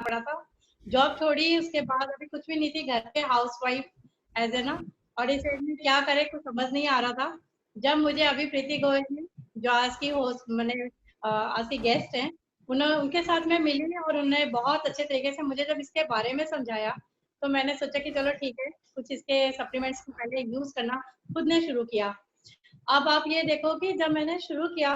पड़ा था। जॉब छोड़ी, उसके बाद अभी कुछ भी नहीं थी, घर पे हाउसवाइफ एज ए ना, और इस एज में क्या करे कुछ समझ नहीं आ रहा था। जब मुझे अभी प्रीति गोयल ने, जो आज की होस्ट मैंने आज की गेस्ट हैं, उनके साथ मैं मिली और उन्होंने बहुत अच्छे तरीके से मुझे जब इसके बारे में समझाया, तो मैंने सोचा कि चलो ठीक है, कुछ इसके सप्लीमेंट्स को पहले यूज करना खुद ने शुरू किया। अब आप ये देखो कि जब मैंने शुरू किया,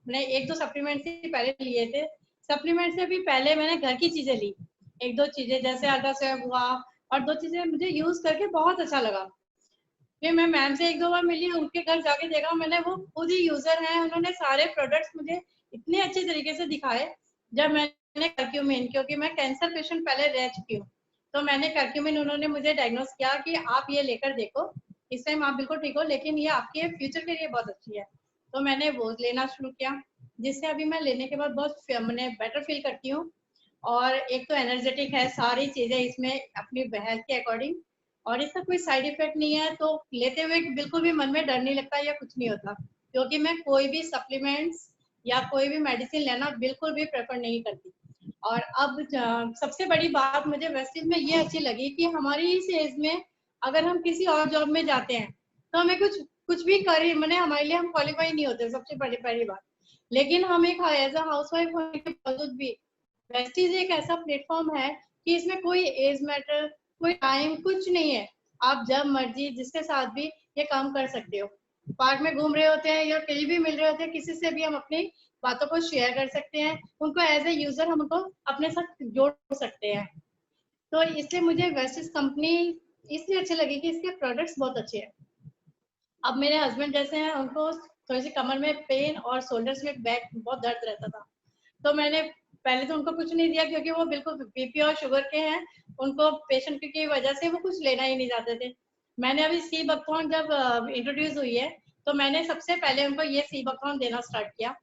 मैंने एक दो सप्लीमेंट्स ही पहले लिए थे। सप्लीमेंट से भी पहले मैंने घर की चीजें ली, एक दो चीजें जैसे अल्ट्रासेव हुआ, और दो चीजें मुझे यूज करके बहुत अच्छा लगा। फिर मैं मैम से एक दो बार मिली, उनके घर जाके देखा मैंने, वो खुद ही यूजर हैं, उन्होंने सारे प्रोडक्ट्स मुझे इतने अच्छे तरीके से दिखाए। जब मैंने कर्क्यूमिन, क्योंकि मैं कैंसर पेशेंट पहले रह चुकी हूँ, तो मैंने कर्क्यूमिन, उन्होंने मुझे डायग्नोस किया कि आप ये लेकर देखो, इस टाइम आप बिल्कुल ठीक हो, लेकिन ये आपके फ्यूचर के लिए बहुत अच्छी है। तो मैंने वो लेना शुरू किया, जिससे अभी मैं लेने के बाद बहुत मैंने बेटर फील करती हूँ। और एक तो एनर्जेटिक है, सारी चीजें इसमें अपनी हेल्थ के अकॉर्डिंग, और इसका कोई साइड इफेक्ट नहीं है, तो लेते हुए बिल्कुल भी मन में डर नहीं लगता या कुछ नहीं होता। क्योंकि मैं कोई भी सप्लीमेंट्स या कोई भी मेडिसिन लेना बिल्कुल भी प्रेफर नहीं करती। और अब सबसे बड़ी बात मुझे वेस्टेज में ये अच्छी लगी कि हमारी इस एज में अगर हम किसी और जॉब में जाते हैं, तो हमें कुछ कुछ भी करें, मैंने हमारे लिए हम क्वालिफाई नहीं होते, सबसे बड़ी पहली बात। लेकिन हम एक एज अ हाउस वाइफ होने के बावजूद भी वेस्टीज एक ऐसा प्लेटफॉर्म है कि इसमें कोई एज मैटर, कोई टाइम, कुछ नहीं है। आप जब मर्जी जिसके साथ भी ये काम कर सकते हो। पार्क में घूम रहे होते हैं या कहीं भी मिल रहे होते हैं, किसी से भी हम अपनी बातों को शेयर कर सकते हैं, उनको एज ए यूजर हम उनको अपने साथ जोड़ सकते हैं। तो इसलिए मुझे वेस्टिज कंपनी इसलिए अच्छी लगी कि इसके प्रोडक्ट्स बहुत अच्छे हैं। अब मेरे हस्बैंड जैसे हैं, उनको थोड़ी सी कमर में पेन और शोल्डर्स में बैक बहुत दर्द रहता था, तो मैंने पहले तो उनको कुछ नहीं दिया, क्योंकि वो बिल्कुल बीपी और शुगर के हैं, उनको पेशेंट की वजह से वो कुछ लेना ही नहीं चाहते थे। मैंने अभी सी बकथॉर्न जब इंट्रोड्यूस हुई है, तो मैंने सबसे पहले उनको ये सी बकथॉर्न देना स्टार्ट किया।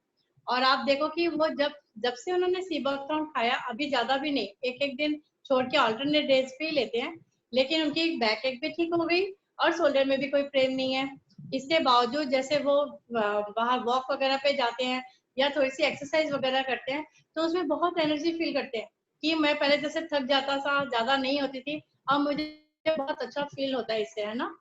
और आप देखो कि वो जब जब से उन्होंने सी बकथॉर्न खाया, अभी ज्यादा भी नहीं, एक एक दिन छोड़ के अल्टरनेट डेज पे ही लेते हैं, लेकिन उनकी बैक एक भी ठीक हो गई और शोल्डर में भी कोई पेन नहीं है। इसके बावजूद जैसे वो बाहर वॉक वगैरह पे जाते हैं या थोड़ी सी एक्सरसाइज वगैरह करते हैं, तो उसमें बहुत एनर्जी फील करते हैं कि मैं पहले जैसे थक जाता था, ज्यादा नहीं होती थी, अब मुझे बहुत अच्छा फील होता है इससे, है ना।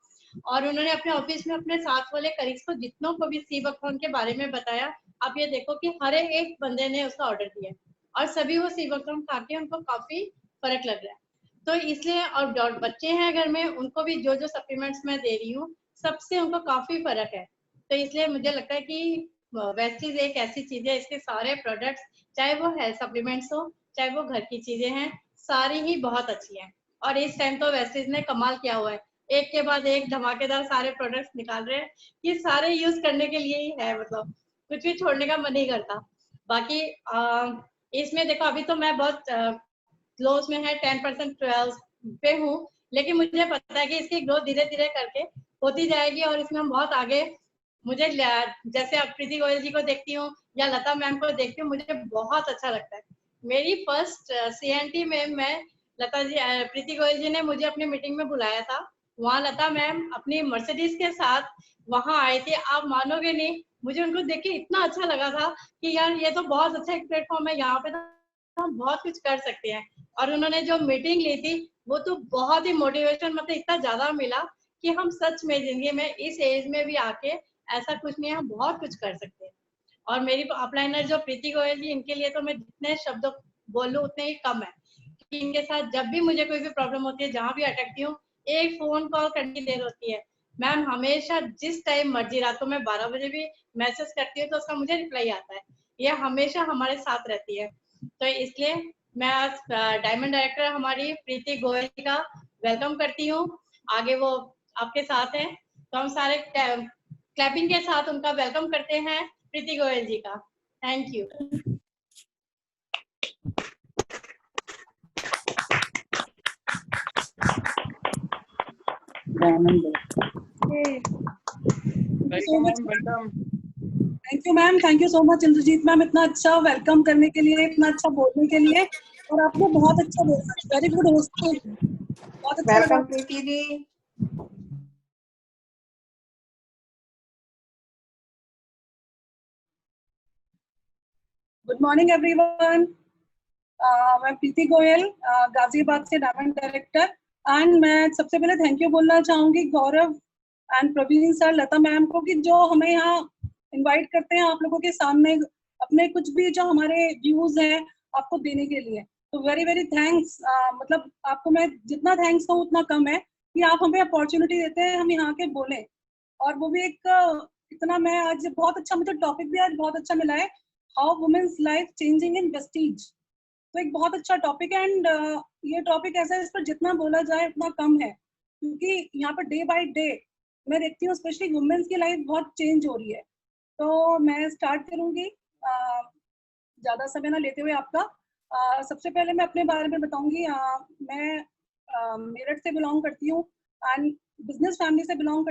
और उन्होंने अपने ऑफिस में अपने साथ वाले कलीग्स को जितनों को भी सी बकथॉर्न के बारे में बताया, आप ये देखो कि हर एक बंदे ने उसका ऑर्डर दिया और सभी वो सी बकथॉर्न खा के उनको काफी फर्क लग रहा है। तो इसलिए, और बच्चे हैं घर में, उनको भी जो जो सप्लीमेंट्स मैं दे रही हूँ, सबसे उनको काफी फर्क है। तो इसलिए मुझे लगता है कि वेस्टीज एक ऐसी चीज है, इसके सारे प्रोडक्ट्स, चाहे वो हेल्थ सप्लीमेंट्स हो, चाहे वो घर की चीजें हैं, सारी ही बहुत अच्छी हैं। और इस टाइम तो वेस्टीज ने कमाल किया हुआ है, एक के बाद एक धमाकेदार सारे प्रोडक्ट्स निकाल रहे हैं, ये सारे यूज करने के लिए ही है, मतलब कुछ भी छोड़ने का मन नहीं करता। बाकी इसमें देखो, अभी तो मैं बहुत क्लोज में है, 10% पे हूँ, लेकिन मुझे पता है कि इसकी ग्रोथ धीरे धीरे करके होती जाएगी, और इसमें हम बहुत आगे, मुझे जैसे अब प्रीति गोयल जी को देखती हूँ या लता मैम को देखती हूँ, मुझे बहुत अच्छा लगता है। मेरी फर्स्ट CNT में मैं लता जी, प्रीति गोयल जी ने मुझे अपनी मीटिंग में बुलाया था, वहाँ लता मैम अपनी मर्सिडीज के साथ वहाँ आए थे। आप मानोगे नहीं, मुझे उनको देख के इतना अच्छा लगा था कि यार ये तो बहुत अच्छा एक प्लेटफॉर्म है, यहाँ पे तो हम बहुत कुछ कर सकते हैं। और उन्होंने जो मीटिंग ली थी, वो तो बहुत ही मोटिवेशन, मतलब इतना ज्यादा मिला कि हम सच में जिंदगी में इस एज में भी आके ऐसा कुछ नहीं है, हम बहुत कुछ कर सकते हैं। और मेरी अपलाइनर जो प्रीति गोयल जी, इनके लिए तो मैं जितने शब्द बोलूं उतने ही कम है, कि इनके साथ जब भी मुझे कोई भी प्रॉब्लम होती है, जहां भी अटकती हूँ, एक फोन कॉल करने की देर होती है। मैम हमेशा जिस टाइम मर्जी, रात को मैं 12 बजे भी मैसेज करती हूँ तो उसका मुझे रिप्लाई आता है, ये हमेशा हमारे साथ रहती है। तो इसलिए मैं आज डायमंड डायरेक्टर हमारी प्रीति गोयल जी का वेलकम करती हूँ। आगे वो आपके साथ हैं, तो हम सारे क्लैपिंग के साथ उनका वेलकम करते हैं, प्रीति गोयल जी का। Thank you. Thank you ma'am, thank you so much Indrajeet ma'am, इतना अच्छा वेलकम करने के लिए, इतना अच्छा बोलने के लिए, और आपने बहुत अच्छा बोला, वेरी गुड होस्टिंग, बहुत अच्छा लगा। Preeti ji. Good morning everyone. मैं प्रीति गोयल, गाजियाबाद से डायमंड डायरेक्टर। एंड मैं सबसे पहले थैंक यू बोलना चाहूंगी Gaurav and Praveen sir, Lata ma'am को, कि जो हमें यहाँ इनवाइट करते हैं आप लोगों के सामने अपने कुछ भी जो हमारे व्यूज हैं आपको देने के लिए। तो वेरी वेरी थैंक्स। मतलब आपको मैं जितना थैंक्स कहूँ उतना कम है कि आप हमें अपॉर्चुनिटी देते हैं हम यहाँ के बोलें। और वो भी एक इतना, मैं आज बहुत अच्छा, मुझे टॉपिक भी आज बहुत अच्छा मिला है, how women's life changing in Vestige. तो एक बहुत अच्छा टॉपिक है। एंड ये टॉपिक ऐसा है, इस पर जितना बोला जाए उतना कम है, क्योंकि यहाँ पर डे बाय डे मैं देखती हूँ स्पेशली वुमेन्स की लाइफ बहुत चेंज हो रही है। तो मैं स्टार्ट करूंगी ज्यादा समय ना लेते हुए आपका। सबसे पहले मैं अपने बारे में बताऊंगी। मैं मेरठ से बिलोंग करती हूँ एंड बिजनेस फैमिली से बिलोंग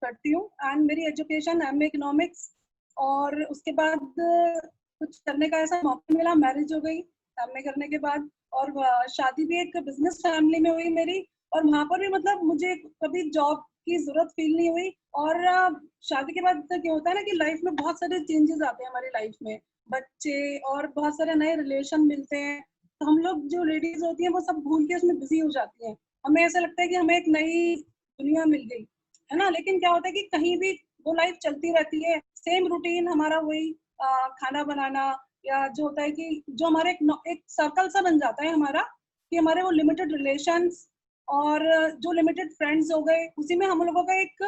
करती हूँ। एंड मेरी एजुकेशन एमए इकोनॉमिक्स, और उसके बाद कुछ करने का ऐसा मौका मिला, मैरिज हो गई एमए करने के बाद, और शादी भी एक बिजनेस फैमिली में हुई मेरी। और वहां पर भी मतलब मुझे कभी जॉब की जरूरत फील नहीं हुई। और शादी के बाद तो क्या होता है ना कि लाइफ में बहुत सारे चेंजेस आते हैं हमारी लाइफ में, बच्चे और बहुत सारे नए रिलेशन मिलते हैं। तो हम लोग जो लेडीज होती हैं वो सब भूल के उसमें बिजी हो जाती हैं। हमें ऐसा लगता है कि हमें एक नई दुनिया मिल गई है ना। लेकिन क्या होता है कि कहीं भी वो लाइफ चलती रहती है, सेम रूटीन हमारा वही, खाना बनाना, या जो होता है कि जो हमारे एक सर्कल सा बन जाता है हमारा, कि हमारे वो लिमिटेड रिलेशंस और जो लिमिटेड फ्रेंड्स हो गए, उसी में हम लोगों का एक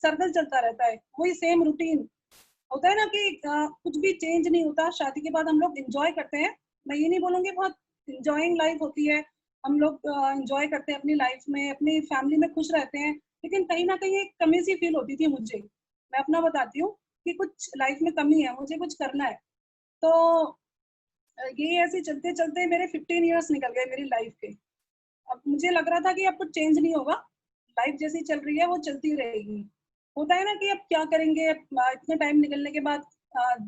सर्कल चलता रहता है, वही सेम रूटीन होता है ना कि कुछ भी चेंज नहीं होता। शादी के बाद हम लोग एंजॉय करते हैं, मैं ये नहीं बोलूंगी बहुत एंजॉइंग लाइफ होती है, हम लोग एंजॉय करते हैं अपनी लाइफ में, अपनी फैमिली में खुश रहते हैं। लेकिन कहीं ना कहीं एक कमी सी फील होती थी मुझे। मैं अपना बताती हूँ कि कुछ लाइफ में कमी है, मुझे कुछ करना है। तो ये ऐसे चलते चलते मेरे 15 ईयर्स निकल गए मेरी लाइफ के। अब मुझे लग रहा था कि अब कुछ चेंज नहीं होगा, लाइफ जैसी चल रही है वो चलती रहेगी। होता है ना कि अब क्या करेंगे, अब इतने टाइम निकलने के बाद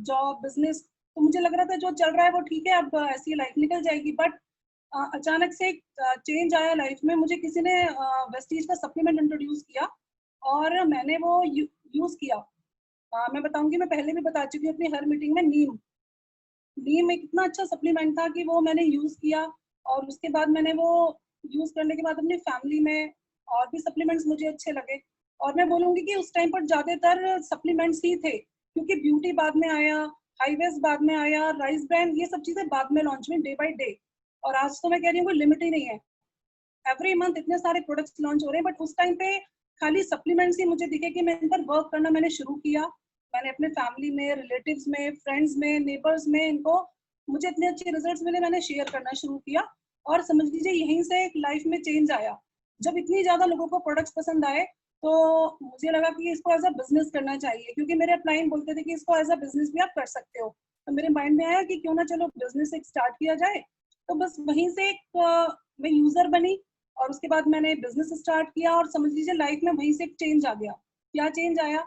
जॉब बिजनेस, तो मुझे लग रहा था जो चल रहा है वो ठीक है, अब ऐसी लाइफ निकल जाएगी। बट अचानक से एक चेंज आया लाइफ में। मुझे किसी ने वेस्टीज का सप्लीमेंट इंट्रोड्यूस किया और मैंने वो यूज किया। मैं बताऊंगी, मैं पहले भी बता चुकी हूँ अपनी हर मीटिंग में, नीम एक इतना अच्छा सप्लीमेंट था कि वो मैंने यूज किया। और उसके बाद मैंने वो यूज करने के बाद अपनी फैमिली में और भी सप्लीमेंट्स मुझे अच्छे लगे। और मैं बोलूंगी कि उस टाइम पर ज्यादातर सप्लीमेंट्स ही थे, क्योंकि ब्यूटी बाद में आया, हाईवेज बाद में आया, राइस ब्रांड, ये सब चीजें बाद में लॉन्च हुई डे बाय डे। और आज तो मैं कह रही हूँ कोई लिमिट ही नहीं है, एवरी मंथ इतने सारे प्रोडक्ट्स लॉन्च हो रहे हैं। बट उस टाइम पे खाली सप्लीमेंट्स ही मुझे दिखे कि मैं इन पर वर्क करना मैंने शुरू किया। मैंने अपने फैमिली में, रिलेटिव्स में, फ्रेंड्स में, नेबर्स में, इनको मुझे इतने अच्छे रिजल्ट्स मिले, मैंने शेयर करना शुरू किया। और समझ लीजिए यहीं से एक लाइफ में चेंज आया। जब इतनी ज्यादा लोगों को प्रोडक्ट्स पसंद आए तो मुझे लगा कि इसको एज अ बिजनेस करना चाहिए, क्योंकि मेरे क्लाइंट बोलते थे कि इसको एज अ बिजनेस भी आप कर सकते हो। तो मेरे माइंड में आया कि क्यों ना चलो बिजनेस एक स्टार्ट किया जाए। तो बस वहीं से एक मैं यूजर बनी और उसके बाद मैंने बिजनेस स्टार्ट किया। और समझ लीजिए लाइफ में वहीं से एक चेंज आ गया। क्या चेंज आया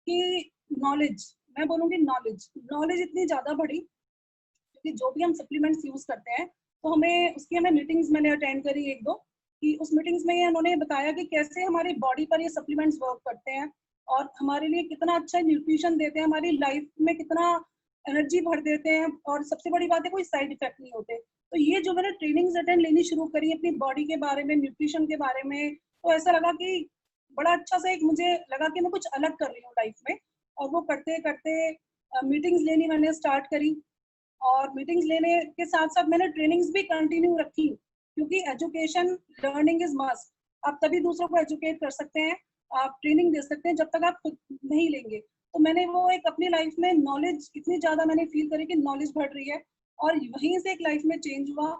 कि नॉलेज, मैं बोलूंगी नॉलेज नॉलेज इतनी ज्यादा बढ़ी, क्योंकि जो भी हम सप्लीमेंट्स यूज करते हैं तो हमें मीटिंग्स मैंने अटेंड करी एक दो, कि उस मीटिंग्स में ये उन्होंने बताया कि कैसे हमारी बॉडी पर ये सप्लीमेंट्स वर्क करते हैं और हमारे लिए कितना अच्छा न्यूट्रिशन देते हैं, हमारी लाइफ में कितना एनर्जी भर देते हैं, और सबसे बड़ी बात है कोई साइड इफेक्ट नहीं होते। तो ये जो मैंने ट्रेनिंग्स अटेंड लेनी शुरू करी अपनी बॉडी के बारे में, न्यूट्रिशन के बारे में, तो ऐसा लगा कि बड़ा अच्छा सा एक मुझे लगा कि मैं कुछ अलग कर रही हूँ लाइफ में। और वो करते करते मीटिंग्स लेनी मैंने स्टार्ट करी। और मीटिंग्स लेने के साथ साथ मैंने ट्रेनिंग्स भी कंटिन्यू रखी, क्योंकि एजुकेशन लर्निंग इज मस्ट। आप तभी दूसरों को एजुकेट कर सकते हैं, आप ट्रेनिंग दे सकते हैं, जब तक आप खुद नहीं लेंगे। तो मैंने वो एक अपनी लाइफ में नॉलेज इतनी ज्यादा मैंने फील करी कि नॉलेज बढ़ रही है, और वहीं से एक लाइफ में चेंज हुआ।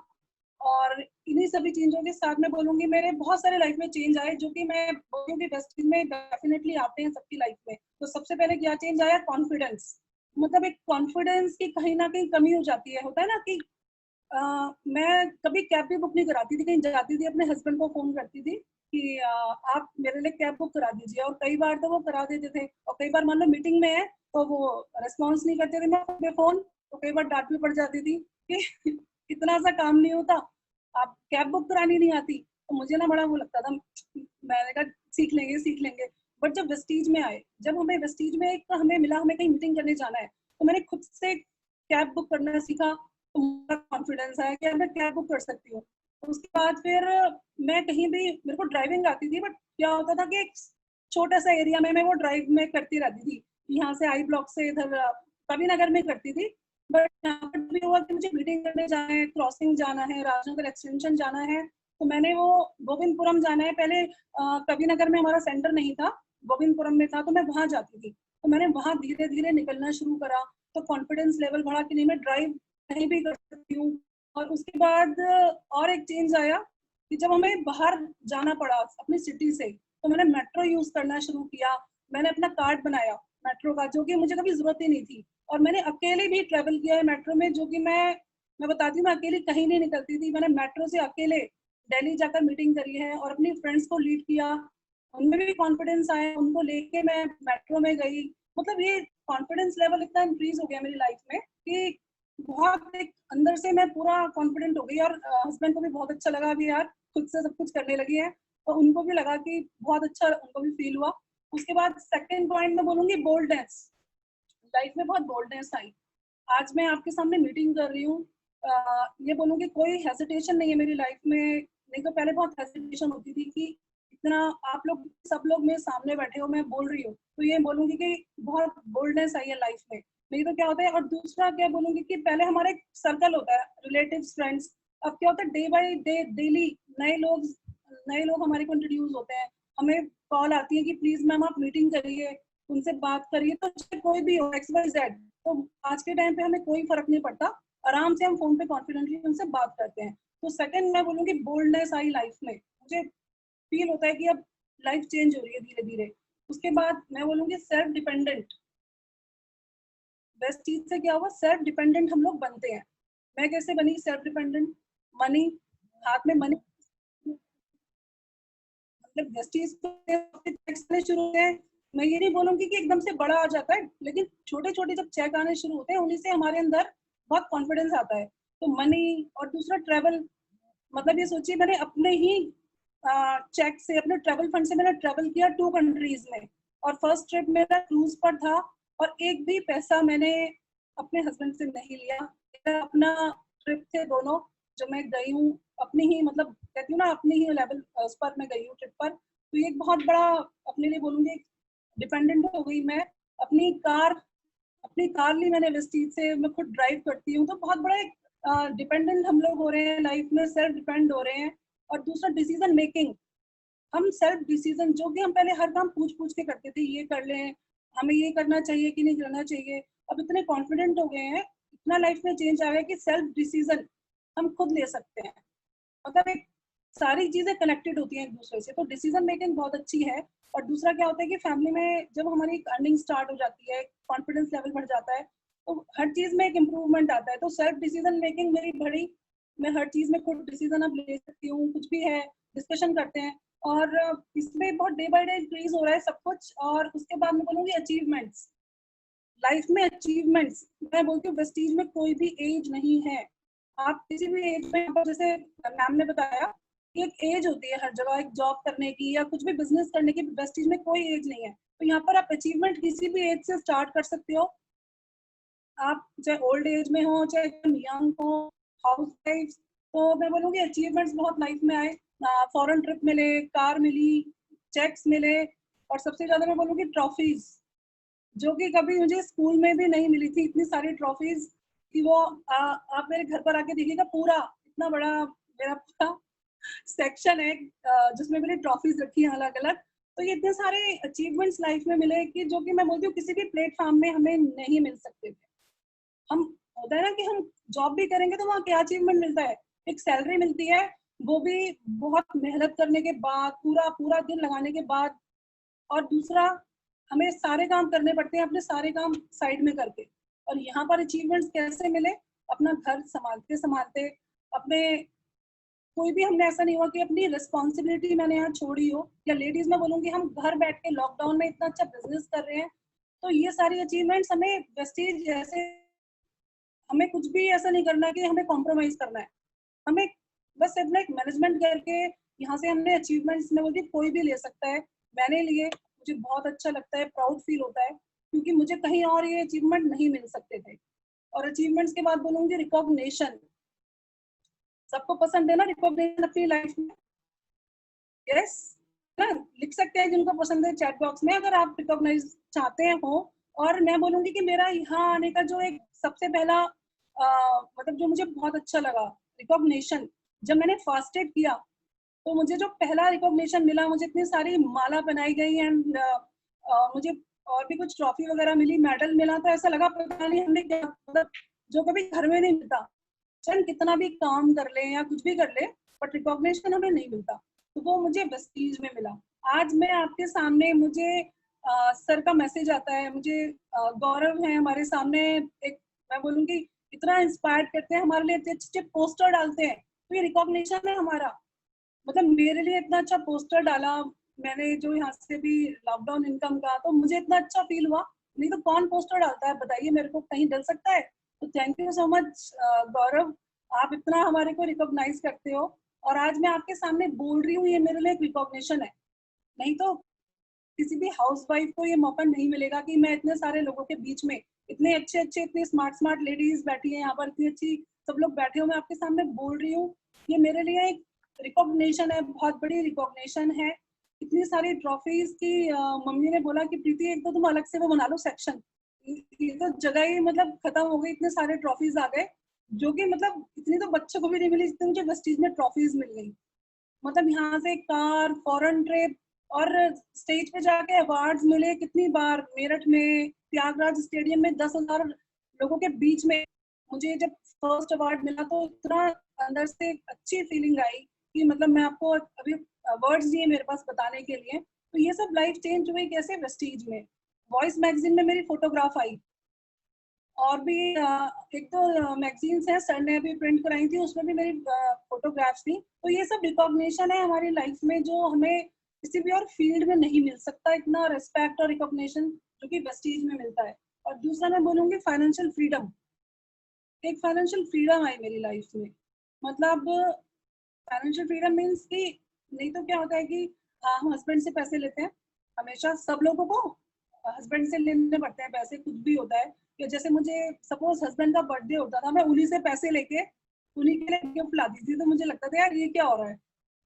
और इन्हीं सभी चेंजों के साथ मैं बोलूंगी मेरे बहुत सारे लाइफ में चेंज आए, जो कि मैं बोलूंगी वेस्ट में डेफिनेटली आते हैं सबकी लाइफ में। तो सबसे पहले क्या चेंज आया, कॉन्फिडेंस। मतलब एक कॉन्फिडेंस की कहीं ना कहीं कमी हो जाती है। होता है ना कि मैं कभी कैब भी बुक नहीं कराती थी, कहीं जाती थी अपने हस्बैंड को फोन करती थी कि आप मेरे लिए कैब बुक करा दीजिए, और कई बार तो वो करा देते थे। और कई बार मान लो मीटिंग में है तो वो रेस्पॉन्स नहीं करते थे मैं फोन, तो कई बार डांट भी पड़ जाती थी कि इतना सा काम नहीं होता, आप कैब बुक करानी नहीं आती। तो मुझे ना बड़ा वो लगता था, मैंने कहा सीख लेंगे सीख लेंगे। बट जब वेस्टीज में आए, जब हमें वेस्टीज में एक हमें मिला, हमें कहीं मीटिंग करने जाना है, तो मैंने खुद से कैब बुक करना सीखा। तो मुझे कॉन्फिडेंस आया कि मैं कैब बुक कर सकती हूँ। उसके बाद फिर मैं कहीं भी, मेरे को ड्राइविंग आती थी, बट क्या होता था कि एक छोटा सा एरिया में मैं वो ड्राइव में करती रहती थी। यहाँ से आई ब्लॉक से इधर कवि नगर में करती थी। बट यहाँ पर भी हुआ कि मुझे मीटिंग करने जाना है, क्रॉसिंग जाना है, राजनगर एक्सटेंशन जाना है, तो मैंने वो गोविंदपुरम जाना है। पहले कवि नगर में हमारा सेंटर नहीं था, गोविंदपुरम में था, तो मैं वहां जाती थी। तो मैंने वहां धीरे धीरे निकलना शुरू करा, तो कॉन्फिडेंस लेवल बढ़ा कि नहीं मैं ड्राइव कहीं भी कर सकती हूँ। और उसके बाद और एक चेंज आया कि जब हमें बाहर जाना पड़ा अपनी सिटी से, तो मैंने मेट्रो यूज करना शुरू किया। मैंने अपना कार्ड बनाया मेट्रो का, जो कि मुझे कभी जरूरत ही नहीं थी। और मैंने अकेले भी ट्रेवल किया है मेट्रो में, जो कि मैं बताती हूँ, मैं अकेली कहीं नहीं निकलती थी। मैंने मेट्रो से अकेले दिल्ली जाकर मीटिंग करी है और अपनी फ्रेंड्स को लीड किया, उनमें भी कॉन्फिडेंस आया, उनको लेके मैं मेट्रो में गई। मतलब ये कॉन्फिडेंस लेवल इतना इंक्रीज हो गया मेरी लाइफ में कि बहुत एक अंदर से मैं पूरा कॉन्फिडेंट हो गई। और हस्बैंड को भी बहुत अच्छा लगा अभी यार खुद से सब कुछ करने लगी है, तो उनको भी लगा कि बहुत अच्छा उनको भी फील हुआ। उसके बाद सेकंड पॉइंट मैं बोलूंगी बोल्डनेस। लाइफ में बहुत बोल्डनेस आई। आज मैं आपके सामने मीटिंग कर रही हूँ, ये बोलूंगी कोई हेजिटेशन नहीं है मेरी लाइफ में। नहीं तो पहले बहुत हेजिटेशन होती थी कि इतना आप लोग सब लोग मेरे सामने बैठे हो, मैं बोल रही हूँ, तो ये बोलूंगी कि बहुत बोल्डनेस आई है लाइफ में। नहीं तो क्या होता है, और दूसरा क्या बोलूंगी कि पहले हमारा एक सर्कल होता है, रिलेटिव्स, फ्रेंड्स। अब क्या होता है, डे बाई डे डेली नए लोग हमारे को इंट्रोड्यूस होते हैं। हमें कॉल आती है कि प्लीज मैम आप मीटिंग करिए, उनसे बात करिए, तो चाहे कोई भी हो, एक्स वाई जेड। तो आज के टाइम पे हमें कोई फर्क नहीं पड़ता, आराम से हम फोन पे कॉन्फिडेंटली उनसे बात करते हैं। तो सेकंड मैं बोलूंगी बोल्डनेस आई लाइफ में, मुझे फील होता है कि अब लाइफ चेंज हो रही है धीरे धीरे। उसके बाद मैं बोलूंगी सेल्फ डिपेंडेंट। बेस्ट चीज से क्या हुआ, सेल्फ डिपेंडेंट हम लोग बनते हैं। मैं कैसे बनी सेल्फ डिपेंडेंट? मनी, हाथ में मनी, मतलब वेस्टीज आने शुरू हुए हैं। मैं ये नहीं बोलूंगी कि एकदम से बड़ा आ जाता है, लेकिन छोटे छोटे जब चेक आने शुरू होते हैं, उन्हीं से हमारे अंदर बहुत कॉन्फिडेंस आता है। तो मनी, और दूसरा ट्रेवल। मतलब ये सोचिए, मैंने अपने ही चेक से, अपने ट्रेवल फंड से मैंने ट्रेवल किया 2 कंट्रीज में। और फर्स्ट ट्रिप मेरा क्रूज पर था, और एक भी पैसा मैंने अपने हस्बैंड से नहीं लिया। मेरा अपना ट्रिप थे दोनों, जो मैं गई हूँ अपनी ही, मतलब कहती हूँ ना, अपनी ही लेवल पर मैं गई हूँ ट्रिप पर। तो ये एक बहुत बड़ा, अपने लिए बोलूंगी, डिपेंडेंट हो गई मैं। अपनी कार अपनी कार ली मैंने वेस्टीज से, मैं खुद ड्राइव करती हूँ। तो बहुत बड़ा एक डिपेंडेंट हम लोग हो रहे हैं लाइफ में, सेल्फ डिपेंड हो रहे हैं। और दूसरा डिसीजन मेकिंग, हम सेल्फ डिसीजन, जो कि हम पहले हर काम पूछ पूछ के करते थे, ये कर लें, हमें ये करना चाहिए कि नहीं करना चाहिए, अब इतने कॉन्फिडेंट हो गए हैं, इतना लाइफ में चेंज आ गया कि सेल्फ डिसीजन हम खुद ले सकते हैं। मतलब एक सारी चीजें कनेक्टेड होती हैं एक दूसरे से, तो डिसीजन मेकिंग बहुत अच्छी है। और दूसरा क्या होता है कि फैमिली में जब हमारी अर्निंग स्टार्ट हो जाती है, कॉन्फिडेंस लेवल बढ़ जाता है, तो हर चीज में एक इम्प्रूवमेंट आता है। तो सेल्फ डिसीजन मेकिंग मेरी बढ़ी, मैं हर चीज में खुद डिसीजन अब ले सकती हूँ, कुछ भी है डिस्कशन करते हैं। और इसमें बहुत डे बाय डे इंक्रीज हो रहा है सब कुछ। और उसके बाद मैं बोलूंगी अचीवमेंट्स, लाइफ में अचीवमेंट्स। मैं बोलती हूँ वेस्टीज में कोई भी एज नहीं है, आप किसी भी एज में, जैसे मैम ने बताया कि एक एज होती है हर जगह, एक जॉब करने की या कुछ भी बिजनेस करने की, वेस्टीज में कोई एज नहीं है। तो यहाँ पर आप अचीवमेंट किसी भी एज से स्टार्ट कर सकते हो। आप चाहे ओल्ड एज में हो, चाहे यंग हो, हाउस वाइफ। तो मैं बोलूँगी अचीवमेंट्स बहुत लाइफ में आए। फॉरेन ट्रिप मिले, कार मिली, चेक्स मिले, और सबसे ज्यादा मैं बोलूँगी ट्रॉफीज, जो कि कभी मुझे स्कूल में भी नहीं मिली थी। इतनी सारी ट्रॉफीज कि वो आप मेरे घर पर आके देखिएगा, पूरा इतना बड़ा मेरा पूरा सेक्शन है जिसमें मैंने ट्रॉफीज रखी है अलग अलग। तो ये इतने सारे अचीवमेंट्स लाइफ में मिले कि जो कि मैं बोलती हूँ किसी भी प्लेटफॉर्म में हमें नहीं मिल सकते थे। हम, होता है ना कि हम जॉब भी करेंगे तो वहाँ क्या अचीवमेंट मिलता है, एक सैलरी मिलती है, वो भी बहुत मेहनत करने के बाद, पूरा पूरा दिन लगाने के बाद। और दूसरा, हमें सारे काम करने पड़ते हैं, अपने सारे काम साइड में करके। और यहाँ पर अचीवमेंट्स कैसे मिले, अपना घर संभालते संभालते, अपने, कोई भी हमने ऐसा नहीं हुआ कि अपनी रिस्पॉन्सिबिलिटी मैंने यहाँ छोड़ी हो। या लेडीज में बोलूंगी, हम घर बैठ के लॉकडाउन में इतना अच्छा बिजनेस कर रहे हैं। तो ये सारी अचीवमेंट्स हमें वेस्टीज जैसे, हमें कुछ भी ऐसा नहीं करना कि हमें कॉम्प्रोमाइज करना है। हमें बस अपना एक मैनेजमेंट करके यहाँ से हमने अचीवमेंट्स में बोलती कोई भी ले सकता है। मैंने लिए, मुझे बहुत अच्छा लगता है, प्राउड फील होता है, क्योंकि मुझे कहीं और ये अचीवमेंट नहीं मिल सकते थे। और अचीवमेंट्स के बाद बोलूंगी रिकॉग्निशन। सबको पसंद है ना रिकॉग्निशन अपनी लाइफ में? यस ना, लिख सकते हैं जिनको पसंद है चैट बॉक्स में अगर आप रिकॉग्नाइज चाहते हो। और मैं बोलूंगी कि मेरा यहाँ आने का जो एक सबसे पहला मतलब जो मुझे बहुत अच्छा लगा रिकॉग्निशन, जब मैंने फास्टेड किया तो मुझे जो पहला रिकॉग्निशन मिला, मुझे इतनी सारी माला बनाई गई एंड मुझे और भी कुछ ट्रॉफी वगैरह मिली, मेडल मिला, तो ऐसा लगा पता नहीं हमने क्या, मतलब जो कभी घर में नहीं मिलता। चल कितना भी काम कर ले या कुछ भी कर ले, बट रिकॉग्निशन हमें नहीं मिलता, तो वो मुझे वेस्टीज में मिला। आज मैं आपके सामने, मुझे सर का मैसेज आता है, मुझे गौरव है हमारे सामने, एक मैं बोलूंगी इतना इंस्पायर करते हैं हमारे लिए, अच्छे पोस्टर डालते हैं, तो ये रिकॉग्निशन है हमारा। मतलब मेरे लिए इतना अच्छा पोस्टर डाला मैंने, जो यहाँ से भी लॉकडाउन इनकम का, तो मुझे इतना अच्छा फील हुआ। नहीं तो कौन पोस्टर डालता है बताइए मेरे को, कहीं डल सकता है? तो थैंक यू सो मच गौरव, आप इतना हमारे को रिकॉग्नाइज करते हो। और आज मैं आपके सामने बोल रही हूँ, ये मेरे लिए एक रिकॉग्निशन है। नहीं तो किसी भी हाउसवाइफ को ये मौका नहीं मिलेगा कि मैं इतने सारे लोगों के बीच में, इतने अच्छे अच्छे, इतनी स्मार्ट स्मार्ट लेडीज बैठी है यहाँ पर, इतनी अच्छी सब लोग बैठे हो, मैं आपके सामने बोल रही हूँ। ये मेरे लिए एक रिकॉग्निशन है, बहुत बड़ी रिकॉग्निशन है। इतनी सारी ट्रॉफीज की मम्मी ने बोला कि प्रीति एक तो तुम अलग से वो बना लो सेक्शन, ये तो जगह ही मतलब खत्म हो गई, इतने सारे ट्रॉफीज आ गए, जो कि मतलब इतनी तो बच्चों को भी नहीं मिली जितनी मुझे वेस्टीज में ट्रॉफीज मिल गई। मतलब यहाँ से कार, फॉरेन ट्रिप, और स्टेज पे जाके अवार्ड्स मिले कितनी बार, मेरठ में त्यागराज स्टेडियम में 10,000 लोगों के बीच में मुझे जब फर्स्ट अवार्ड मिला, तो इतना अंदर से अच्छी फीलिंग आई कि मतलब मैं आपको अभी वर्ड्स नहीं है मेरे पास बताने के लिए। तो ये सब लाइफ चेंज हुई कैसे, वेस्टीज में। वॉइस मैगजीन में मेरी फोटोग्राफ आई, और भी एक तो मैगजीन्स हैं सर ने अभी प्रिंट कराई थी, उसमें भी मेरी फोटोग्राफ्स थी। तो ये सब रिकॉग्निशन है हमारी लाइफ में, जो हमें किसी भी और फील्ड में नहीं मिल सकता, इतना रिस्पेक्ट और रिकॉग्निशन जो कि वेस्टीज में मिलता है। और दूसरा मैं बोलूंगी फाइनेंशियल फ्रीडम। एक फाइनेंशियल फ्रीडम आई मेरी लाइफ में, मतलब फाइनेंशियल फ्रीडम मीन्स कि नहीं तो क्या होता है कि हम हस्बैंड से पैसे लेते हैं, हमेशा सब लोगों को हस्बैंड से लेने पड़ते हैं पैसे, कुछ भी होता है। कि जैसे मुझे सपोज हस्बैंड का बर्थडे होता था, मैं उन्हीं से पैसे लेके उन्हीं के लिए गिफ्ट लाती थी, तो मुझे लगता था यार ये क्या हो रहा है,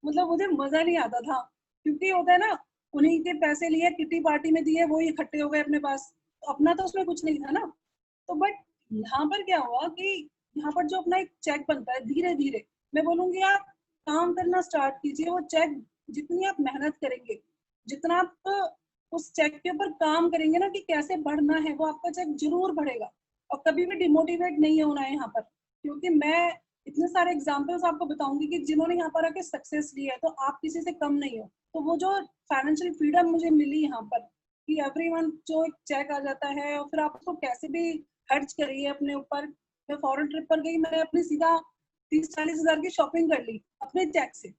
मतलब मुझे मजा नहीं आता था। क्योंकि होता है ना, उन्हीं के पैसे लिए किटी पार्टी में दिए, वो ही इकट्ठे हो गए अपने पास, तो अपना तो उसमें कुछ नहीं था ना। तो बट यहाँ पर क्या हुआ कि यहाँ पर जो अपना एक चेक बनता है, धीरे धीरे मैं बोलूंगी आप काम करना स्टार्ट कीजिए, वो चेक जितनी आप मेहनत करेंगे, जितना आप उस चेक के ऊपर काम करेंगे ना कि कैसे बढ़ना है, वो आपका चेक जरूर बढ़ेगा। और कभी भी डिमोटिवेट नहीं होना है यहाँ पर, क्योंकि मैं इतने सारे एग्जाम्पल्स आपको बताऊंगी कि जिन्होंने यहाँ पर आके सक्सेस ली है, तो आप किसी से कम नहीं हो। तो वो जो फाइनेंशियल फ्रीडम मुझे मिली यहाँ पर, कि एवरी मंथ जो एक चेक आ जाता है, और फिर आप उसको कैसे भी खर्च करिए अपने ऊपर। मैं फॉरेन ट्रिप पर गई, मैंने अपनी सीधा 30-40 हजार की शॉपिंग कर ली अपने चेक से।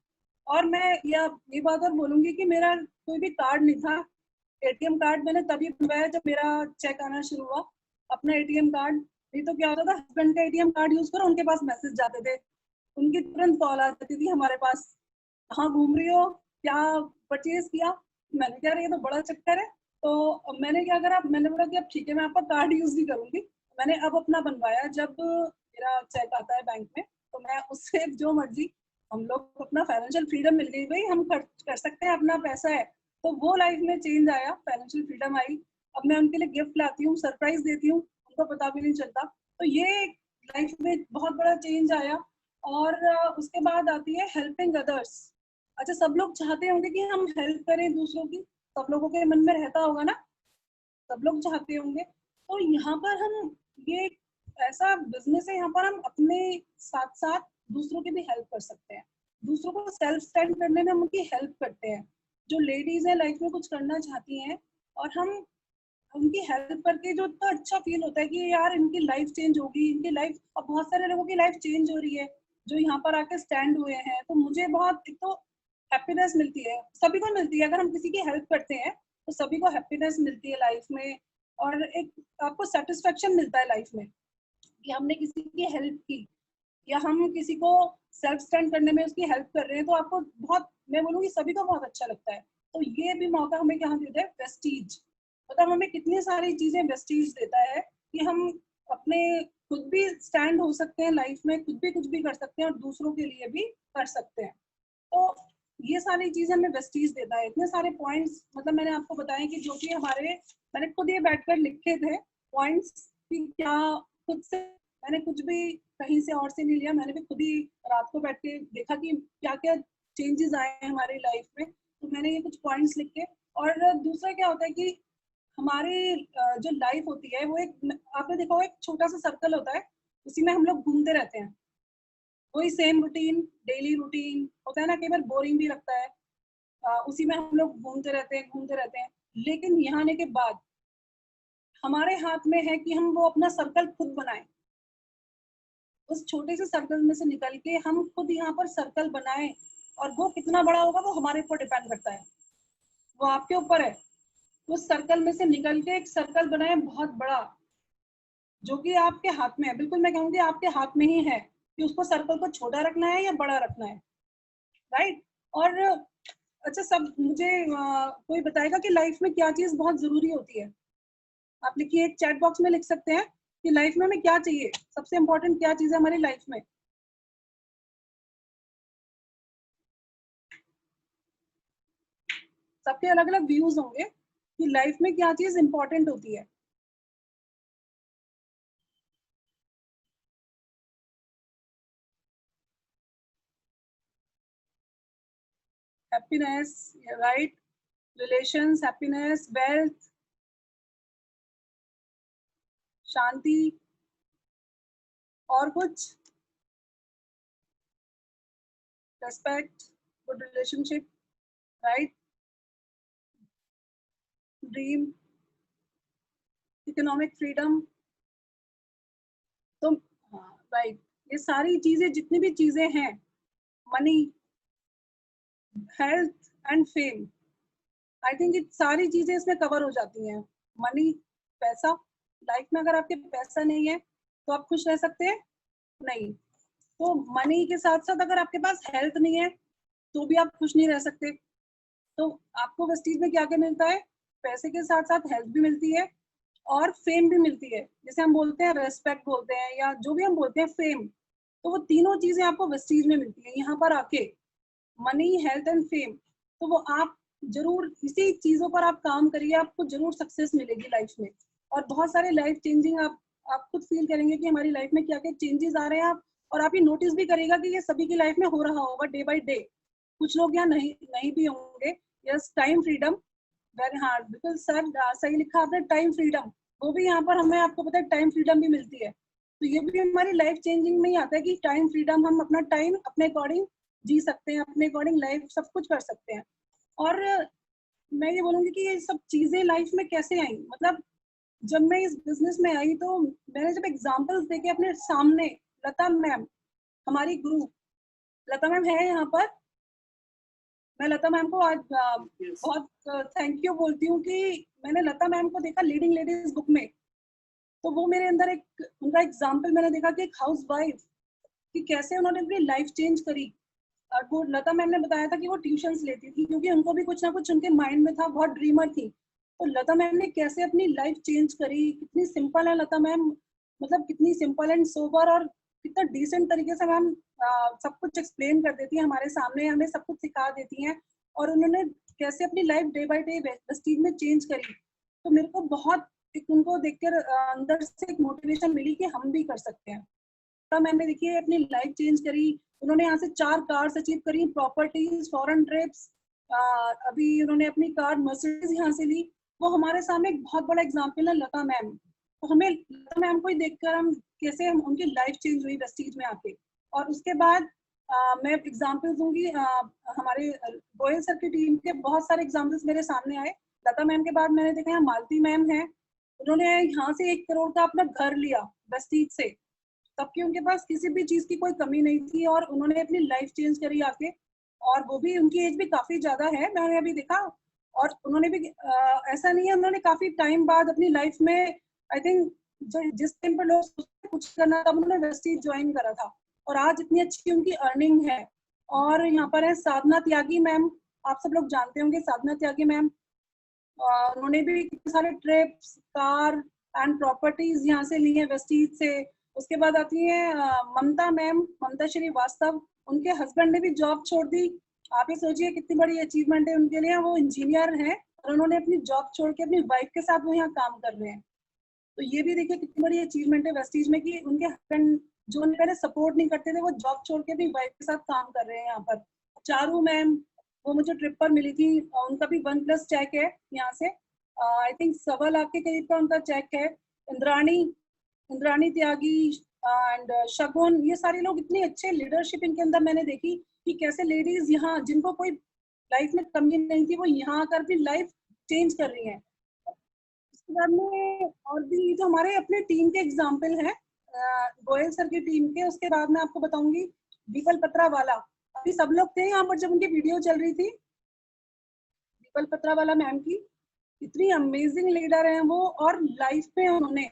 और मैं ये बात और बोलूंगी कि मेरा कोई भी कार्ड नहीं था, एटीएम कार्ड मैंने तभी बनवाया जब मेरा चेक आना शुरू हुआ, अपना एटीएम कार्ड। नहीं तो क्या होता था, हस्बैंड का एटीएम कार्ड यूज करो, उनके पास मैसेज जाते थे, उनकी तुरंत कॉल आ जाती थी हमारे पास, कहाँ घूम रही हो, क्या परचेज किया। मैंने कहा ये तो बड़ा चक्कर है। तो मैंने क्या करा, मैंने बोला कि अब ठीक है मैं आपका कार्ड यूज नहीं करूंगी। मैंने अब अपना बनवाया, जब मेरा चेक आता है बैंक में, तो मैं उससे जो मर्जी, हम लोग को अपना फाइनेंशियल फ्रीडम मिल गई भाई, हम खर्च कर सकते हैं, अपना पैसा है। तो वो लाइफ में चेंज आया, फाइनेंशियल फ्रीडम आई। अब मैं उनके लिए गिफ्ट लाती हूँ, सरप्राइज देती हूँ, उनको पता भी नहीं चलता। तो ये लाइफ में बहुत बड़ा चेंज आया। और उसके बाद आती है हेल्पिंग अदर्स। अच्छा, सब लोग चाहते होंगे कि हम हेल्प करें दूसरों की, सब लोगों के मन में रहता होगा ना, सब लोग चाहते होंगे। तो यहाँ पर हम, ये एक ऐसा बिजनेस है, यहाँ पर हम अपने साथ साथ दूसरों की भी हेल्प कर सकते हैं, दूसरों को सेल्फ स्टैंड करने में हम उनकी हेल्प करते हैं। जो लेडीज है लाइफ में कुछ करना चाहती हैं, और हम उनकी हेल्प करके जो इतना अच्छा फील होता है कि यार इनकी लाइफ चेंज होगी, इनकी लाइफ, अब बहुत सारे लोगों की लाइफ चेंज हो रही है जो यहाँ पर आके स्टैंड हुए हैं। तो मुझे बहुत, एक तो हैप्पीनेस मिलती है, सभी को मिलती है, अगर हम किसी की हेल्प करते हैं तो सभी को हैप्पीनेस मिलती है लाइफ में। और एक आपको सेटिस्फेक्शन मिलता है लाइफ में कि हमने किसी की हेल्प की, या हम किसी को सेल्फ स्टैंड करने में उसकी हेल्प कर रहे हैं, तो आपको बहुत, मैं बोलूँगी सभी को बहुत अच्छा लगता है। तो ये भी मौका हमें क्या देता है, वेस्टीज। मतलब हमें कितनी सारी चीजें वेस्टीज देता है कि हम अपने खुद भी स्टैंड हो सकते हैं लाइफ में, खुद भी कुछ भी कर सकते हैं और दूसरों के लिए भी कर सकते हैं। तो ये सारी चीजें हमें वेस्टीज देता है। इतने सारे पॉइंट्स मतलब मैंने आपको बताया कि जो कि हमारे, मैंने खुद ये बैठकर लिखे थे पॉइंट्स कि क्या खुद से, मैंने कुछ भी कहीं से और से नहीं लिया, मैंने भी खुद ही रात को बैठ के देखा कि क्या क्या चेंजेस आए हैं हमारी लाइफ में। तो मैंने ये कुछ पॉइंट्स लिखे। और दूसरा क्या होता है कि हमारी जो लाइफ होती है वो एक, आपने देखा होगा एक छोटा सा सर्कल होता है, उसी में हम लोग घूमते रहते हैं। वही सेम रूटीन, डेली रूटीन होता है ना, कई बार बोरिंग भी लगता है। उसी में हम लोग घूमते रहते हैं, घूमते रहते हैं। लेकिन यहाँ आने के बाद हमारे हाथ में है कि हम वो अपना सर्कल खुद बनाएं। उस छोटे से सर्कल में से निकल के हम खुद यहाँ पर सर्कल बनाएं, और वो कितना बड़ा होगा वो हमारे ऊपर डिपेंड करता है, वो आपके ऊपर है। उस सर्कल में से निकल के एक सर्कल बनाएं बहुत बड़ा, जो कि आपके हाथ में है। बिल्कुल मैं कहूँगी आपके हाथ में ही है कि उसको सर्कल को छोटा रखना है या बड़ा रखना है, राइट। और अच्छा, सब मुझे कोई बताएगा कि लाइफ में क्या चीज बहुत जरूरी होती है? आप लिखिए, एक चैट बॉक्स में लिख सकते हैं कि लाइफ में हमें क्या चाहिए, सबसे इंपॉर्टेंट क्या चीज है हमारी लाइफ में। सबके अलग अलग व्यूज होंगे कि लाइफ में क्या चीज इंपॉर्टेंट होती है। Happiness, right, relations, happiness, wealth, शांति, और कुछ, respect, good relationship, right, dream, economic freedom. तो हाँ, राइट, ये सारी चीजें, जितनी भी चीजें हैं, money, health and fame, I think ये सारी चीजें इसमें कवर हो जाती हैं। मनी, पैसा, लाइफ में अगर आपके पैसा नहीं है तो आप खुश रह सकते हैं? नहीं। तो मनी के साथ साथ अगर आपके पास हेल्थ नहीं है तो भी आप खुश नहीं रह सकते। तो आपको वेस्टीज में क्या क्या मिलता है? पैसे के साथ साथ हेल्थ भी मिलती है और फेम भी मिलती है। जैसे हम बोलते हैं रेस्पेक्ट बोलते हैं, या जो भी हम बोलते हैं फेम, तो वो तीनों चीजें आपको वेस्टीज में मिलती है यहाँ पर आके। Money, health and fame. तो वो आप जरूर इसी चीजों पर आप काम करिए, आपको जरूर सक्सेस मिलेगी लाइफ में। और बहुत सारे लाइफ चेंजिंग आप खुद फील करेंगे कि हमारी लाइफ में क्या क्या चेंजेस आ रहे हैं। आप और आप ये नोटिस भी करेगा कि ये सभी की लाइफ में हो रहा होगा डे बाय डे। कुछ लोग यहाँ नहीं नहीं भी होंगे। Yes, time freedom, very hard, बिल्कुल सर, सही लिखा आपने, टाइम फ्रीडम। वो भी यहाँ पर हमें, आपको पता है, टाइम फ्रीडम भी मिलती है। तो ये भी हमारी लाइफ चेंजिंग में ही आता है कि टाइम फ्रीडम, हम अपना टाइम अपने अकॉर्डिंग जी सकते हैं, अपने अकॉर्डिंग लाइफ सब कुछ कर सकते हैं। और मैं ये बोलूंगी कि ये सब चीजें लाइफ में कैसे आई, मतलब जब मैं इस बिजनेस में आई तो मैंने जब एग्जांपल्स देखे अपने सामने, लता मैम, हमारी गुरु, लता मैम है यहाँ पर। मैं लता मैम को आज बहुत थैंक यू बोलती हूँ कि मैंने लता मैम को देखा लीडिंग लेडीज बुक में। तो वो मेरे अंदर एक उनका एग्जाम्पल मैंने देखा कि एक हाउस वाइफ कि कैसे उन्होंने अपनी लाइफ चेंज करी। और वो लता मैम ने बताया था कि वो ट्यूशंस लेती थी क्योंकि उनको भी कुछ ना कुछ उनके माइंड में था, बहुत ड्रीमर थी। तो लता मैम ने कैसे अपनी लाइफ चेंज करी, कितनी सिंपल है लता मैम, मतलब कितनी सिंपल एंड सोबर, और कितना डिसेंट तरीके से मैम सब कुछ एक्सप्लेन कर देती है हमारे सामने, हमें सब कुछ सिखा देती हैं। और उन्होंने कैसे अपनी life day by day Vestige में चेंज करी। तो मेरे को बहुत उनको देखकर अंदर से एक मोटिवेशन मिली कि हम भी कर सकते हैं। तो मैंने देखिए अपनी लाइफ चेंज करी। उन्होंने यहाँ से 4 कार्स अचीव करी, प्रॉपर्टीज, फॉरेन ट्रिप्स, अभी उन्होंने अपनी कार मर्सिडीज यहाँ से ली। वो हमारे सामने एक बहुत बड़ा एग्जाम्पल है लता मैम। तो हमें लता मैम को ही देखकर हम कैसे उनकी लाइफ चेंज हुई वेस्टीज में आके। और उसके बाद मैं एग्जाम्पल दूंगी, हमारे गोयल सर की टीम के बहुत सारे एग्जाम्पल्स मेरे सामने आए। लता मैम के बाद मैंने देखा यहाँ मालती मैम है, उन्होंने यहाँ से 1 करोड़ का अपना घर लिया वेस्टीज से, तबकि उनके पास किसी भी चीज की कोई कमी नहीं थी और उन्होंने अपनी लाइफ चेंज करी आके। और वो भी, उनकी एज भी काफी ज्यादा है, मैंने अभी देखा। और उन्होंने भी ऐसा नहीं है, उन्होंने काफी टाइम बाद अपनी लाइफ में, आई थिंक जिस टाइम पर लोग सोचते कुछ करना, तब उन्होंने वेस्टीज ज्वाइन करा था। और आज इतनी अच्छी उनकी अर्निंग है। और यहाँ पर है साधना त्यागी मैम, आप सब लोग जानते होंगे साधना त्यागी मैम। उन्होंने भी कितने सारे ट्रिप्स, कार, एंड प्रॉपर्टीज यहाँ से ली है वेस्टीज से। उसके बाद आती है ममता मैम, ममता श्रीवास्तव, उनके हस्बैंड ने भी जॉब छोड़ दी। आप ये सोचिए कितनी बड़ी अचीवमेंट है उनके लिए, वो इंजीनियर हैं और उन्होंने अपनी जॉब छोड़ के अपनी वाइफ के साथ वो यहाँ काम कर रहे हैं। तो ये भी देखिए कितनी बड़ी अचीवमेंट है वेस्टीज में कि उनके हस्बैंड जो उन्हें पहले सपोर्ट नहीं करते थे वो जॉब छोड़ के भी वाइफ के साथ काम कर रहे हैं यहाँ पर। चारू मैम, वो मुझे ट्रिप पर मिली थी, उनका भी 1+ चेक है यहाँ से, आई थिंक 1.25 लाख के करीब का उनका चेक है। इंद्राणी, इंद्राणी त्यागी एंड शगुन, ये सारे लोग इतने अच्छे लीडरशिप इनके अंदर मैंने देखी कि कैसे लेडीज यहाँ जिनको कोई लाइफ में कमी नहीं थी वो यहाँ आकर भी लाइफ चेंज कर रही हैं। उसके बाद में और भी जो हमारे अपने टीम के एग्जाम्पल है, गोयल सर की टीम के, उसके बाद में आपको बताऊंगी दीपल पत्रावाला। अभी सब लोग थे यहाँ पर जब उनकी वीडियो चल रही थी। दीपल पत्रावाला मैम की इतनी अमेजिंग लीडर हैं वो, और लाइफ में उन्होंने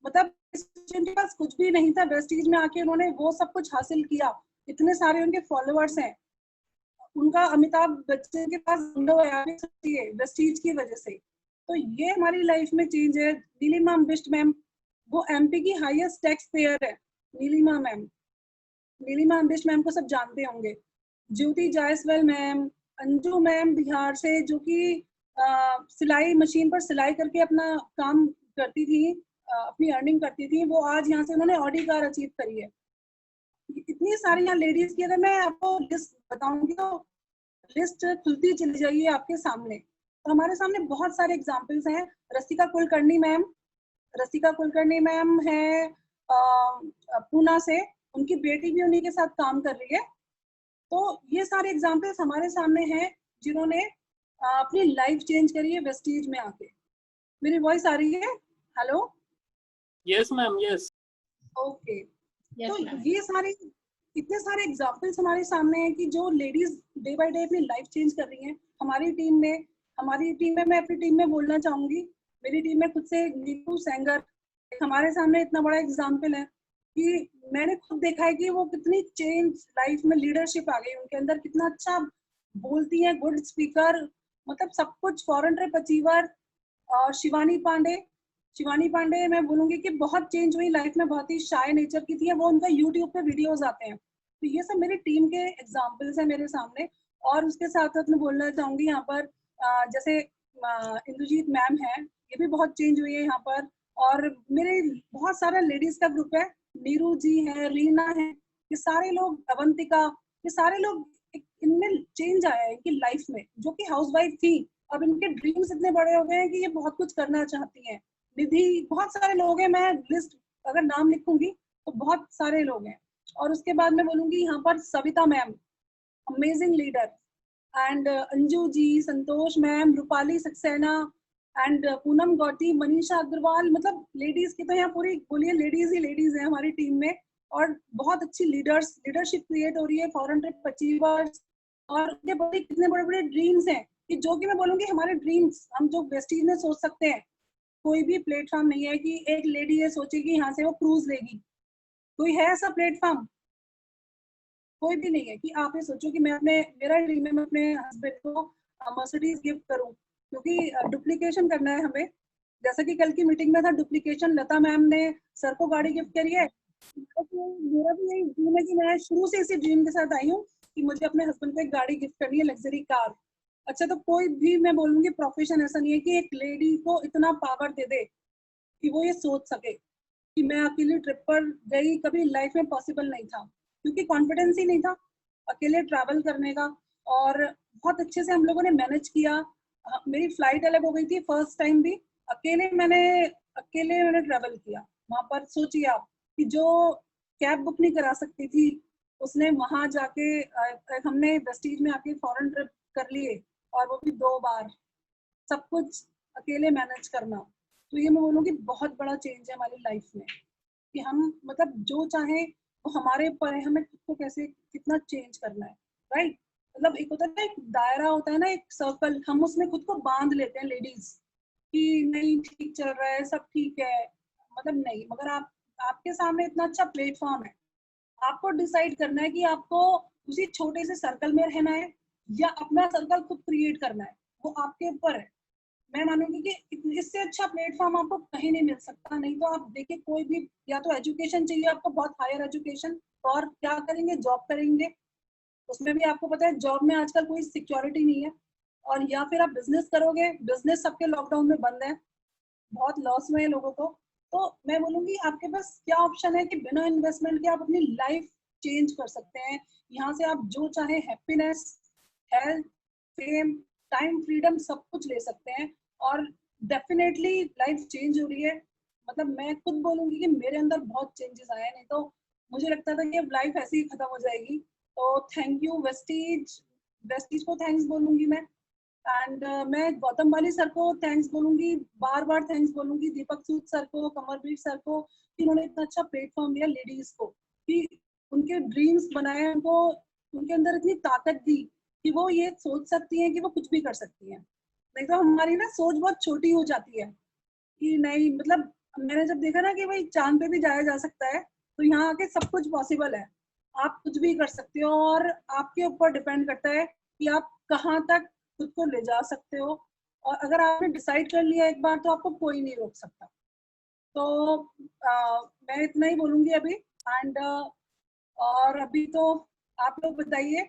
मतलब जिनके पास कुछ भी नहीं था वेस्टीज में आके उन्होंने वो सब कुछ हासिल किया। इतने सारे उनके फॉलोअर्स हैं, उनका अमिताभ बच्चन के पास है वेस्टीज की वजह से। तो ये हमारी लाइफ में चेंज है। नीलिमा बिष्ट मैम, वो एमपी की हाईएस्ट टैक्स पेयर है, नीलिमा मैम। नीलिमा बिष्ट मैम को सब जानते होंगे। ज्योति जायसवाल मैम, अंजू मैम बिहार से, जो कि सिलाई मशीन पर सिलाई करके अपना काम करती थी, अपनी अर्निंग करती थी, वो आज यहाँ से उन्होंने ऑडी कार अचीव करी है। इतनी सारी यहाँ लेडीज की अगर मैं आपको लिस्ट बताऊंगी तो लिस्ट खुलती चली जाइए आपके सामने। तो हमारे सामने बहुत सारे एग्जाम्पल्स हैं। रसिका कुलकर्णी मैम, रसिका कुलकर्णी मैम है पूना से, उनकी बेटी भी उन्हीं के साथ काम कर रही है। तो ये सारे एग्जाम्पल्स हमारे सामने हैं जिन्होंने अपनी लाइफ चेंज करी है वेस्टीज में आके। मेरी वॉइस आ रही है? Hello? Yes ma'am, yes. Okay. तो ये सारे इतने सारे एग्जाम्पल्स हमारे सामने हैं कि जो लेडीज डे बाय डे अपनी लाइफ चेंज कर रही हैं। हमारी टीम में मैं अपनी टीम में बोलना चाहूंगी, मेरी टीम में खुद से नीतू सेंगर हमारे सामने इतना बड़ा एग्जाम्पल है कि मैंने खुद देखा है कि वो कितनी चेंज लाइफ में लीडरशिप आ गई उनके अंदर, कितना अच्छा बोलती है, गुड स्पीकर, मतलब सब कुछ, फॉरेन ट्रिप अचीवर। और शिवानी पांडे मैं बोलूंगी कि बहुत चेंज हुई लाइफ में, बहुत ही शाय नेचर की थी, वो उनका यूट्यूब पे वीडियोस आते हैं। तो ये सब मेरी टीम के एग्जाम्पल्स हैं मेरे सामने। और उसके साथ साथ मैं बोलना चाहूंगी यहाँ पर जैसे इंद्रजीत मैम है, ये भी बहुत चेंज हुई है यहाँ पर। और मेरे बहुत सारा लेडीज का ग्रुप है, नीरू जी है, रीना है, ये सारे लोग, अवंतिका, ये सारे लोग, इनमें चेंज आया है इनकी लाइफ में। जो कि हाउसवाइफ थी, अब इनके ड्रीम्स इतने बड़े हो गए हैं कि ये बहुत कुछ करना चाहती हैं। निधि, बहुत सारे लोग हैं, मैं लिस्ट अगर नाम लिखूंगी तो बहुत सारे लोग हैं। और उसके बाद मैं बोलूंगी यहाँ पर Savita ma'am, amazing leader, and Anju ji, Santosh ma'am, Rupali Saxena, and Poonam Gauti, Manisha Agarwal. मतलब लेडीज की तो यहाँ पूरी बोलिए लेडीज ही लेडीज है हमारी टीम में। और बहुत अच्छी लीडरशिप क्रिएट हो रही है, फॉरेन ट्रिप अचीवर्स। और उनके बड़े कितने बड़े बड़े ड्रीम्स हैं कि जो कि मैं बोलूंगी हमारे ड्रीम्स हम जो वेस्टीज में सोच सकते हैं। कोई भी प्लेटफॉर्म नहीं है कि एक लेडी ये सोचेगी यहाँ से वो क्रूज लेगी, कोई है ऐसा प्लेटफॉर्म? कोई भी नहीं है कि आप ये सोचो कि मैं मेरा ड्रीम है मैं अपने हस्बैंड को मर्सिडीज गिफ्ट करूं, क्योंकि डुप्लीकेशन करना है हमें। जैसा कि कल की मीटिंग में था, डुप्लीकेशन लता मैम ने सर को गाड़ी गिफ्ट करी है। तो मेरा भी यही ड्रीम है कि मैं शुरू से इसी ड्रीम के साथ आई हूँ कि मुझे अपने हस्बैंड को एक गाड़ी गिफ्ट करनी है, लग्जरी कार। अच्छा, तो कोई भी मैं बोलूंगी प्रोफेशन ऐसा नहीं है कि एक लेडी को इतना पावर दे दे कि वो ये सोच सके कि मैं अकेली ट्रिप पर गई, कभी लाइफ में पॉसिबल नहीं था, क्योंकि कॉन्फिडेंस ही नहीं था अकेले ट्रैवल करने का। और बहुत अच्छे से हम लोगों ने मैनेज किया। मेरी फ्लाइट अलग हो गई थी फर्स्ट टाइम भी, अकेले मैंने ट्रैवल किया वहां पर। सोचिए आप कि जो कैब बुक नहीं करा सकती थी उसने वहां जाके हमने वेस्टीज में आके फॉरेन ट्रिप कर लिए, और वो भी 2 बार, सब कुछ अकेले मैनेज करना। तो ये मैं बोलूँगी बहुत बड़ा चेंज है हमारी लाइफ में कि हम मतलब जो चाहे वो हमारे ऊपर है, हमें खुद को कैसे कितना चेंज करना है, राइट? मतलब एक होता है ना, एक दायरा होता है ना, एक सर्कल, हम उसमें खुद को बांध लेते हैं लेडीज कि नहीं ठीक चल रहा है, सब ठीक है, मतलब नहीं। मगर आपके सामने इतना अच्छा प्लेटफॉर्म है, आपको डिसाइड करना है कि आपको उसी छोटे से सर्कल में रहना है या अपना सर्कल खुद क्रिएट करना है, वो आपके ऊपर है। मैं मानूंगी कि इससे अच्छा प्लेटफॉर्म आपको कहीं नहीं मिल सकता। नहीं तो आप देखिए कोई भी, या तो एजुकेशन चाहिए आपको, बहुत हायर एजुकेशन, और क्या करेंगे, जॉब करेंगे, उसमें भी आपको पता है जॉब में आजकल कोई सिक्योरिटी नहीं है। और या फिर आप बिजनेस करोगे, बिजनेस सबके लॉकडाउन में बंद है, बहुत लॉस हुए हैं लोगों को। तो मैं बोलूंगी आपके पास क्या ऑप्शन है कि बिना इन्वेस्टमेंट के आप अपनी लाइफ चेंज कर सकते हैं। यहाँ से आप जो चाहे happiness, health, fame, time, freedom सब कुछ ले सकते हैं। और डेफिनेटली लाइफ चेंज हो रही है। मतलब मैं खुद बोलूंगी कि मेरे अंदर बहुत चेंजेस आए हैं। नहीं तो मुझे लगता था कि अब लाइफ ऐसे ही खत्म हो जाएगी। तो थैंक यू वेस्टीज, वेस्टीज को थैंक्स बोलूंगी मैं। एंड मैं गौतम बाली सर को थैंक्स बोलूंगी, बार बार थैंक्स बोलूंगी, दीपक सूद सर को, कमरवीर सर को, कि उन्होंने इतना अच्छा प्लेटफॉर्म दिया लेडीज को, कि उनके ड्रीम्स बनाए, उनको उनके अंदर इतनी ताकत दी कि वो ये सोच सकती हैं कि वो कुछ भी कर सकती हैं। नहीं तो हमारी ना सोच बहुत छोटी हो जाती है कि नहीं, मतलब मैंने जब देखा ना कि भाई चांद पे भी जाया जा सकता है, तो यहाँ आके सब कुछ पॉसिबल है। आप कुछ भी कर सकते हो, और आपके ऊपर डिपेंड करता है कि आप कहाँ तक खुद को ले जा सकते हो। और अगर आपने डिसाइड कर लिया एक बार, तो आपको कोई नहीं रोक सकता। तो मैं इतना ही बोलूंगी अभी। एंड और अभी तो आप लोग बताइए